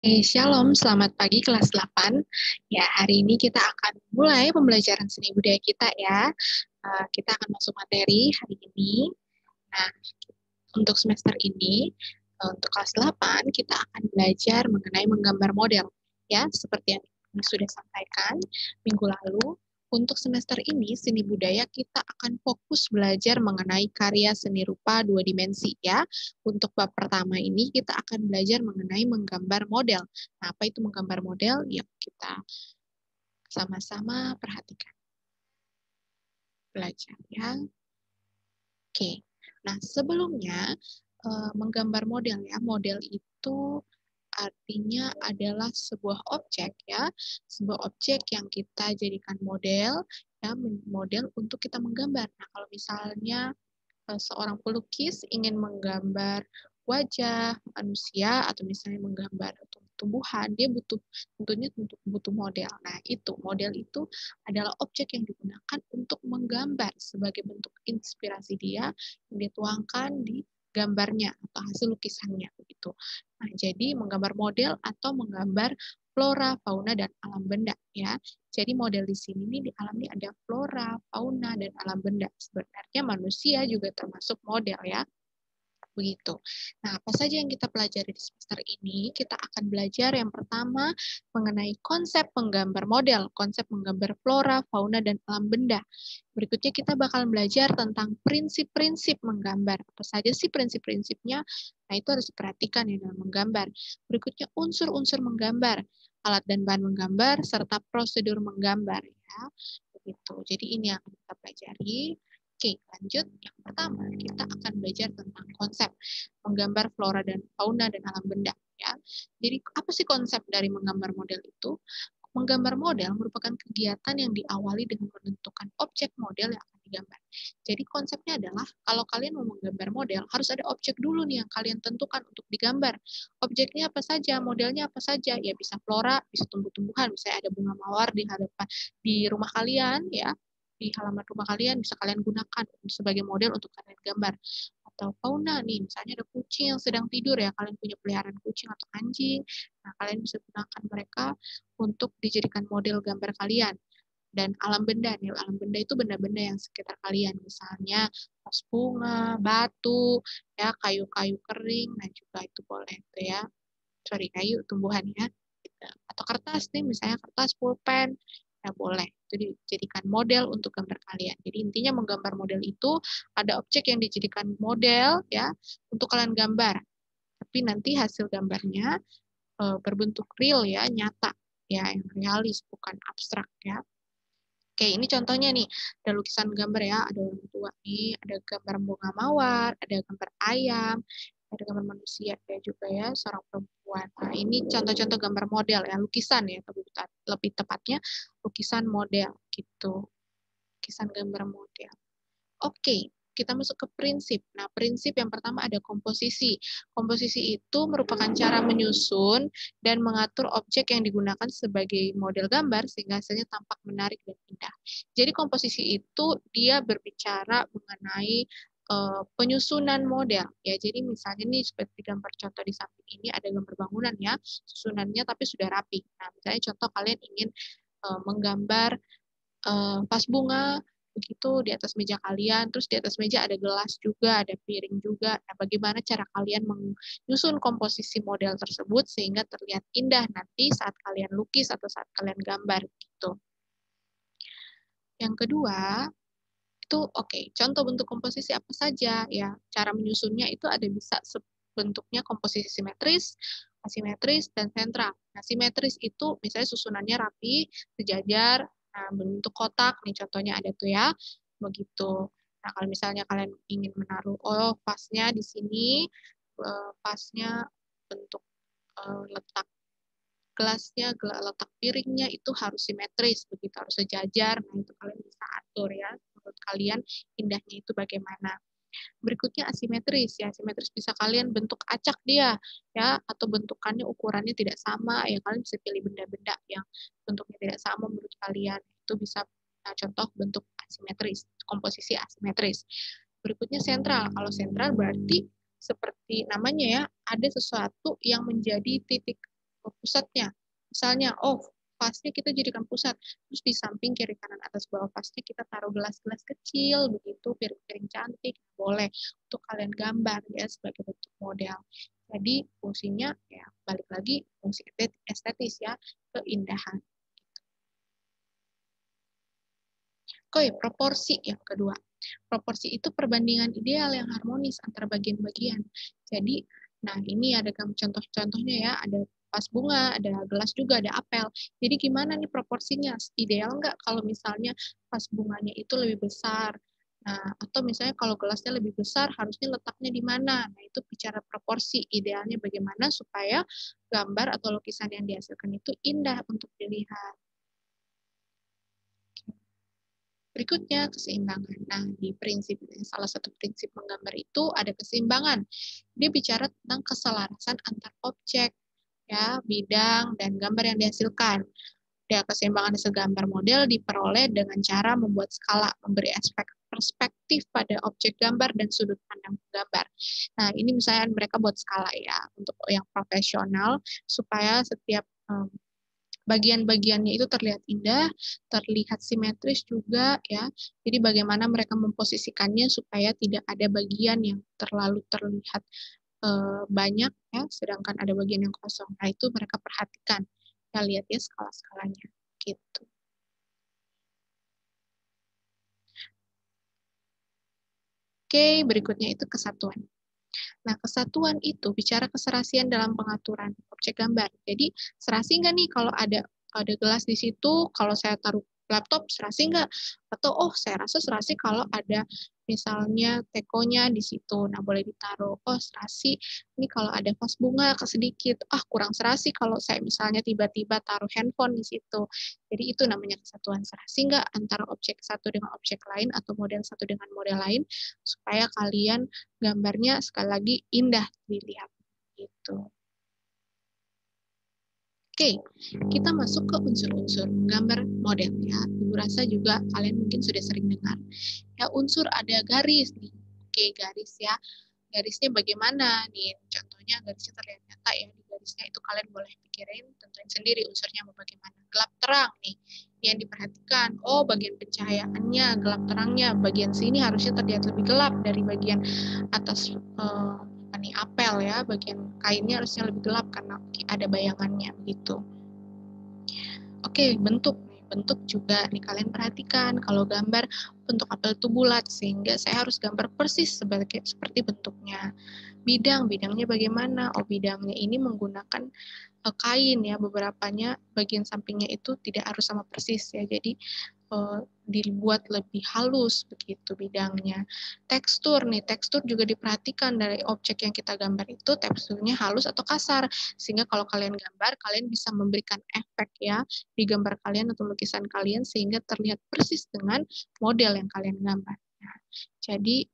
Shalom, selamat pagi kelas 8. Ya, hari ini kita akan mulai pembelajaran seni budaya kita ya. Kita akan masuk materi hari ini. Nah, untuk semester ini, untuk kelas 8, kita akan belajar mengenai menggambar model. Ya, seperti yang sudah sampaikan minggu lalu, untuk semester ini, seni budaya kita akan fokus belajar mengenai karya seni rupa dua dimensi ya. Untuk bab pertama ini, kita akan belajar mengenai menggambar model. Nah, apa itu menggambar model? Yuk kita sama-sama perhatikan. Belajar ya. Oke, nah sebelumnya menggambar model ya, model itu artinya adalah sebuah objek ya, sebuah objek yang kita jadikan model ya, model untuk kita menggambar. Nah kalau misalnya seorang pelukis ingin menggambar wajah manusia atau misalnya menggambar tumbuhan, dia tentunya butuh model. Nah, itu model itu adalah objek yang digunakan untuk menggambar sebagai bentuk inspirasi dia yang dituangkan di gambarnya atau hasil lukisannya begitu. Nah, jadi menggambar model atau menggambar flora, fauna dan alam benda ya. Jadi model di sini nih di alam ini ada flora, fauna dan alam benda. Sebenarnya manusia juga termasuk model ya. Begitu. Nah, apa saja yang kita pelajari di semester ini? Kita akan belajar yang pertama mengenai konsep menggambar model, konsep menggambar flora, fauna, dan alam benda. Berikutnya kita bakal belajar tentang prinsip-prinsip menggambar. Apa saja sih prinsip-prinsipnya? Nah, itu harus diperhatikan ya dalam menggambar. Berikutnya unsur-unsur menggambar, alat dan bahan menggambar, serta prosedur menggambar. Ya. Begitu. Jadi ini yang akan kita pelajari. Oke, lanjut. Yang pertama, kita akan belajar tentang konsep menggambar flora dan fauna dan alam benda. Ya. Jadi, apa sih konsep dari menggambar model itu? Menggambar model merupakan kegiatan yang diawali dengan menentukan objek model yang akan digambar. Jadi konsepnya adalah, kalau kalian mau menggambar model, harus ada objek dulu nih yang kalian tentukan untuk digambar. Objeknya apa saja, modelnya apa saja, ya bisa flora, bisa tumbuh-tumbuhan, misalnya ada bunga mawar di hadapan di rumah kalian, ya di halaman rumah kalian bisa kalian gunakan sebagai model untuk kalian gambar. Atau fauna nih, misalnya ada kucing yang sedang tidur ya, kalian punya peliharaan kucing atau anjing, nah kalian bisa gunakan mereka untuk dijadikan model gambar kalian. Dan alam benda nih, alam benda itu benda-benda yang sekitar kalian, misalnya vas bunga, batu, ya kayu-kayu kering, nah juga itu boleh tuh ya, sorry kayu tumbuhan ya, atau kertas nih, misalnya kertas pulpen, ya boleh itu dijadikan model untuk gambar kalian. Jadi intinya menggambar model itu ada objek yang dijadikan model ya untuk kalian gambar. Tapi nanti hasil gambarnya berbentuk real ya, nyata ya, yang realis bukan abstrak ya. Oke, ini contohnya nih, ada lukisan gambar ya, ada orang tua nih, ada gambar bunga mawar, ada gambar ayam, ada gambar manusia ya juga ya, seorang perempuan. Nah, ini contoh-contoh gambar model ya, lukisan ya, lebih tepatnya lukisan model gitu, lukisan gambar model. Oke, kita masuk ke prinsip. Nah, prinsip yang pertama ada komposisi. Komposisi itu merupakan cara menyusun dan mengatur objek yang digunakan sebagai model gambar sehingga hasilnya tampak menarik dan indah. Jadi komposisi itu dia berbicara mengenai penyusunan model. Ya, jadi misalnya nih seperti gambar contoh di samping ini ada gambar bangunan ya, susunannya tapi sudah rapi. Nah, misalnya contoh kalian ingin menggambar vas bunga begitu di atas meja kalian, terus di atas meja ada gelas juga, ada piring juga. Nah, bagaimana cara kalian menyusun komposisi model tersebut sehingga terlihat indah nanti saat kalian lukis atau saat kalian gambar gitu. Yang kedua, itu contoh bentuk komposisi apa saja ya. Cara menyusunnya itu ada bisa bentuknya komposisi simetris, asimetris, dan sentral. Nah, simetris itu misalnya susunannya rapi, sejajar, nah, bentuk kotak, nih contohnya ada tuh ya, begitu. Nah, kalau misalnya kalian ingin menaruh, pasnya di sini, pasnya bentuk letak gelasnya, letak piringnya itu harus simetris, begitu harus sejajar. Nah, itu kalian bisa atur ya. Menurut kalian indahnya itu bagaimana? Berikutnya asimetris ya. Asimetris bisa kalian bentuk acak dia ya, atau bentukannya ukurannya tidak sama ya. Kalian bisa pilih benda-benda yang bentuknya tidak sama menurut kalian. Itu bisa contoh bentuk asimetris, komposisi asimetris. Berikutnya sentral. Kalau sentral berarti seperti namanya ya, ada sesuatu yang menjadi titik pusatnya. Misalnya, oh, vasnya kita jadikan pusat, terus di samping kiri kanan atas bawah vasnya kita taruh gelas-gelas kecil, begitu piring-piring cantik, boleh untuk kalian gambar ya sebagai bentuk model. Jadi fungsinya ya balik lagi fungsi estetis ya, keindahan. Oke, proporsi yang kedua. Proporsi itu perbandingan ideal yang harmonis antara bagian-bagian. Jadi, nah ini ada contoh-contohnya ya, ada vas bunga, ada gelas juga, ada apel. Jadi gimana nih proporsinya? Ideal nggak kalau misalnya vas bunganya itu lebih besar? Nah, atau misalnya kalau gelasnya lebih besar, harusnya letaknya di mana? Nah, itu bicara proporsi. Idealnya bagaimana supaya gambar atau lukisan yang dihasilkan itu indah untuk dilihat. Berikutnya, keseimbangan. Nah, di prinsip salah satu prinsip menggambar itu ada keseimbangan. Dia bicara tentang keselarasan antar objek, ya, bidang, dan gambar yang dihasilkan. Ya, keseimbangan hasil gambar model diperoleh dengan cara membuat skala, memberi aspek perspektif pada objek gambar dan sudut pandang gambar. Nah, ini misalnya mereka buat skala ya, untuk yang profesional, supaya setiap bagian-bagiannya itu terlihat indah, terlihat simetris juga ya. Jadi bagaimana mereka memposisikannya supaya tidak ada bagian yang terlalu terlihat banyak ya, sedangkan ada bagian yang kosong. Nah, itu mereka perhatikan. Ya, lihat ya skala-skalanya gitu. Oke, berikutnya itu kesatuan. Nah, kesatuan itu bicara keserasian dalam pengaturan objek gambar. Jadi, serasi nggak nih kalau ada gelas di situ, kalau saya taruh laptop, serasi nggak? Atau, oh, saya rasa serasi kalau ada misalnya tekonya di situ. Nah, boleh ditaruh. Oh, serasi. Ini kalau ada vas bunga ke sedikit. Ah, kurang serasi kalau saya misalnya tiba-tiba taruh handphone di situ. Jadi, itu namanya kesatuan. Serasi nggak antara objek satu dengan objek lain atau model satu dengan model lain, supaya kalian gambarnya sekali lagi indah dilihat gitu. Oke, kita masuk ke unsur-unsur gambar model ya. Ibu rasa juga kalian mungkin sudah sering dengar. Ya, unsur ada garis nih. Oke, garis ya. Garisnya bagaimana nih? Contohnya garisnya terlihat nyata ya. Di garisnya itu kalian boleh pikirin, tentuin sendiri unsurnya mau bagaimana. Gelap terang nih. Yang diperhatikan, oh bagian pencahayaannya, gelap terangnya, bagian sini harusnya terlihat lebih gelap dari bagian atas ini apel ya, bagian kainnya harusnya lebih gelap karena ada bayangannya begitu. Oke, bentuk juga nih kalian perhatikan kalau gambar bentuk apel itu bulat sehingga saya harus gambar persis seperti bentuknya. Bidangnya bagaimana? Oh, bidangnya ini menggunakan kain ya, beberapanya bagian sampingnya itu tidak harus sama persis ya. Jadi dibuat lebih halus begitu bidangnya. Tekstur juga diperhatikan dari objek yang kita gambar itu teksturnya halus atau kasar. Sehingga kalau kalian gambar, kalian bisa memberikan efek ya di gambar kalian atau lukisan kalian sehingga terlihat persis dengan model yang kalian gambar. Nah, jadi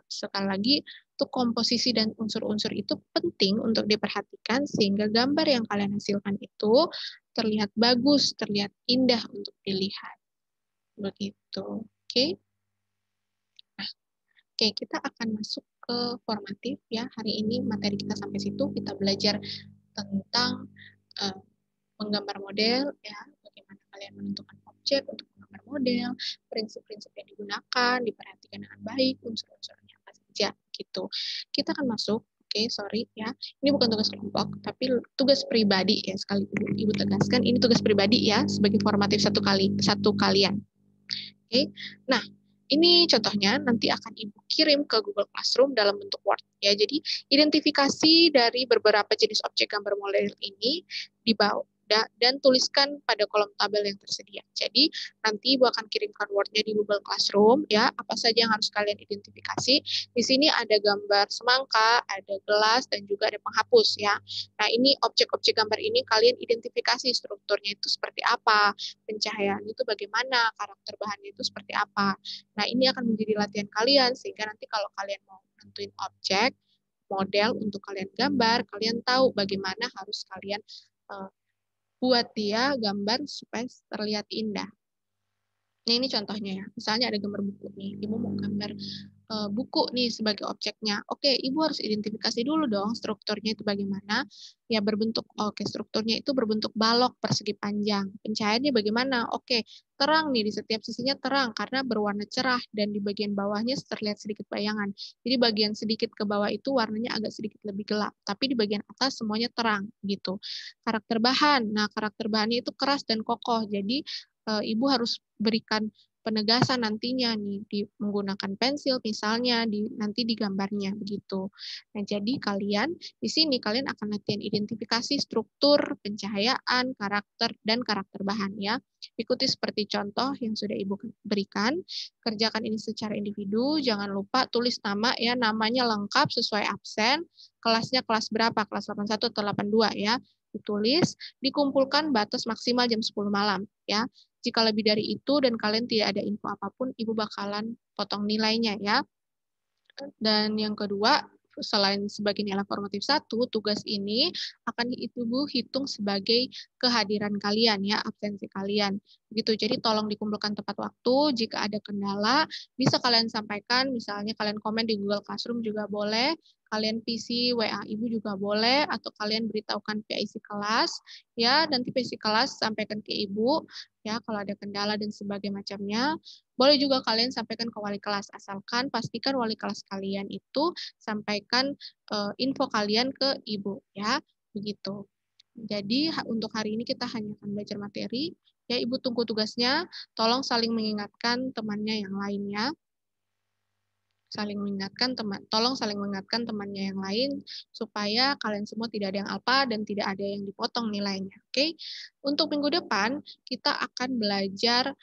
sekali lagi untuk komposisi dan unsur-unsur itu penting untuk diperhatikan sehingga gambar yang kalian hasilkan itu terlihat bagus, terlihat indah untuk dilihat. Begitu. Oke. Nah, oke, kita akan masuk ke formatif ya. Hari ini materi kita sampai situ, kita belajar tentang uh, menggambar model ya, bagaimana kalian menentukan objek untuk menggambar model, prinsip-prinsip yang digunakan, diperhatikan dengan baik, unsur-unsurnya apa saja gitu. Kita akan masuk, oke, sorry ya, ini bukan tugas kelompok, tapi tugas pribadi ya, sekali Ibu tegaskan, ini tugas pribadi ya, sebagai formatif satu kalian. Oke, nah ini contohnya nanti akan Ibu kirim ke Google Classroom dalam bentuk Word ya. Jadi identifikasi dari beberapa jenis objek gambar model ini dibawa dan tuliskan pada kolom tabel yang tersedia. Jadi nanti Ibu akan kirimkan Word-nya di Google Classroom ya. Apa saja yang harus kalian identifikasi? Di sini ada gambar semangka, ada gelas dan juga ada penghapus ya. Nah, ini objek-objek gambar ini kalian identifikasi strukturnya itu seperti apa, pencahayaan itu bagaimana, karakter bahannya itu seperti apa. Nah, ini akan menjadi latihan kalian, sehingga nanti kalau kalian mau nentuin objek, model untuk kalian gambar, kalian tahu bagaimana harus kalian buat dia gambar supaya terlihat indah. Nah, ini contohnya ya. Misalnya ada gambar buku nih, Ibu mau gambar buku nih sebagai objeknya. Oke, Ibu harus identifikasi dulu dong strukturnya itu bagaimana. Ya strukturnya itu berbentuk balok persegi panjang. Pencahayaannya bagaimana? Oke, terang nih di setiap sisinya terang karena berwarna cerah dan di bagian bawahnya terlihat sedikit bayangan. Jadi bagian sedikit ke bawah itu warnanya agak sedikit lebih gelap, tapi di bagian atas semuanya terang gitu. Karakter bahan. Nah, karakter bahannya itu keras dan kokoh. Jadi Ibu harus berikan penegasan nantinya nih menggunakan pensil misalnya nanti di gambarnya begitu. Nah, jadi di sini kalian akan latihan identifikasi struktur, pencahayaan, karakter dan karakter bahan ya. Ikuti seperti contoh yang sudah Ibu berikan. Kerjakan ini secara individu, jangan lupa tulis nama ya, namanya lengkap sesuai absen, kelasnya kelas berapa? Kelas 81 atau 82 ya. Ditulis, dikumpulkan batas maksimal jam 10 malam ya. Jika lebih dari itu dan kalian tidak ada info apapun, Ibu bakalan potong nilainya ya. Dan yang kedua, selain sebagai nilai formatif 1, tugas ini akan Ibu hitung sebagai kehadiran kalian ya, absensi kalian. Begitu. Jadi tolong dikumpulkan tepat waktu, jika ada kendala bisa kalian sampaikan, misalnya kalian komen di Google Classroom juga boleh, kalian PC WA Ibu juga boleh, atau kalian beritahukan via isi kelas ya, nanti isi kelas sampaikan ke Ibu ya kalau ada kendala dan sebagainya macamnya. Boleh juga kalian sampaikan ke wali kelas, asalkan pastikan wali kelas kalian itu sampaikan info kalian ke Ibu ya, begitu. Jadi untuk hari ini kita hanya akan belajar materi, ya Ibu tunggu tugasnya, tolong saling mengingatkan temannya yang lainnya. Tolong saling mengingatkan temannya yang lain supaya kalian semua tidak ada yang alpa dan tidak ada yang dipotong nilainya. Oke. Untuk minggu depan kita akan belajar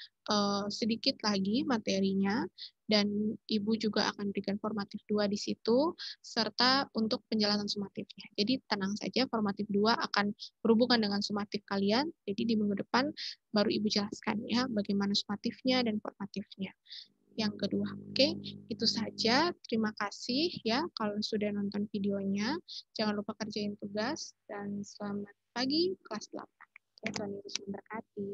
sedikit lagi materinya dan Ibu juga akan berikan formatif 2 di situ serta untuk penjelasan sumatifnya. Jadi tenang saja, formatif 2 akan berhubungan dengan sumatif kalian. Jadi di minggu depan baru Ibu jelaskan ya bagaimana sumatifnya dan formatifnya yang kedua. Oke, itu saja. Terima kasih ya kalau sudah nonton videonya. Jangan lupa kerjain tugas dan selamat pagi kelas 8. Ya, Tuhan Yesus memberkati.